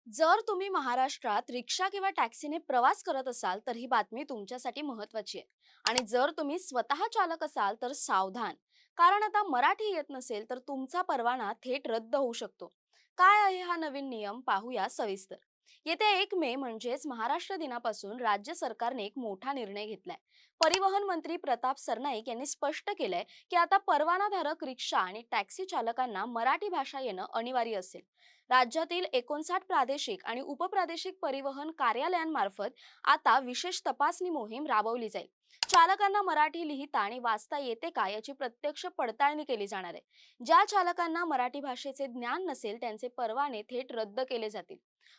जर तुम्ही महाराष्ट्रात रिक्षा किंवा टॅक्सीने प्रवास करत असाल तर ही बातमी तुमच्यासाठी महत्वाची आहे. आणि जर तुम्ही स्वतः चालक असाल तर सावधान. कारण आता मराठी येत नसेल तर तुमचा परवाना थेट रद्द होऊ शकतो. काय आहे हा नवीन नियम पाहूया सविस्तर. येत्या 1 मे म्हणजेच महाराष्ट्र दिनापासून राज्य सरकारने एक मोठा निर्णय घेतलाय. परिवहन मंत्री प्रताप सरनाईक यांनी स्पष्ट केलंय की आता परवानाधारक रिक्षा आणि टॅक्सी चालकांना मराठी भाषा येणं अनिवार्य असेल. राज्यातील 59 प्रादेशिक आणि उपप्रादेशिक परिवहन कार्यालयांमार्फत आता विशेष तपासणी मोहीम राबवली जाईल. चालकांना मराठी लिहिता आणि वाचता येते का याची प्रत्यक्ष पडताळणी केली जाणार आहे. ज्या चालकांना मराठी भाषेचे ज्ञान नसेल त्यांचे परवाने थेट रद्द केले जातील.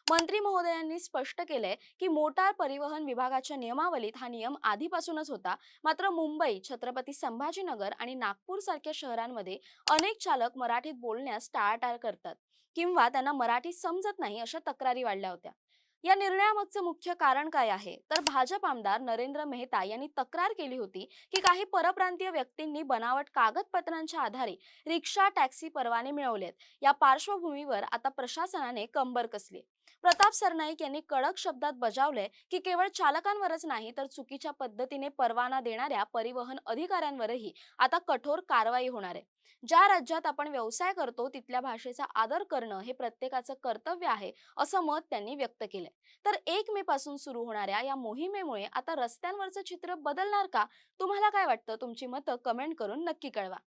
मंत्री महोदयांनी स्पष्ट केलंय की मोटार परिवहन विभागाच्या नियमावलीत हा नियम आधीपासूनच होता. मात्र मुंबई, छत्रपती संभाजीनगर आणि नागपूर सारख्या शहरांमध्ये अनेक चालक मराठीत बोलण्यास टाळाटाळ करतात किंवा त्यांना मराठी समजत नाही अशा तक्रारी वाढल्या होत्या. या निर्णयामागचं मुख्य कारण काय आहे तर भाजप आमदार नरेंद्र मेहता यांनी तक्रार केली होती की काही परप्रांतीय व्यक्तींनी बनावट कागदपत्रांच्या आधारे रिक्षा टॅक्सी परवाने मिळवलेत. या पार्श्वभूमीवर आता प्रशासनाने कंबर कसली. प्रताप सरनाईक यांनी कडक शब्दात बजावलंय की केवळ चालकांवरच नाही तर चुकीच्या पद्धतीने परवाना देणाऱ्या परिवहन अधिकाऱ्यांवरही आता कठोर कारवाई होणार आहे. ज्या राज्यात आपण व्यवसाय करतो तिथल्या भाषेचा आदर करणं हे प्रत्येकाचं कर्तव्य आहे, असं मत त्यांनी व्यक्त केलंय. तर 1 मे पासून सुरू होणाऱ्या या मोहिमेमुळे आता रस्त्यांवरचं चित्र बदलणार का? तुम्हाला काय वाटतं? तुमची मतं कमेंट करून नक्की कळवा.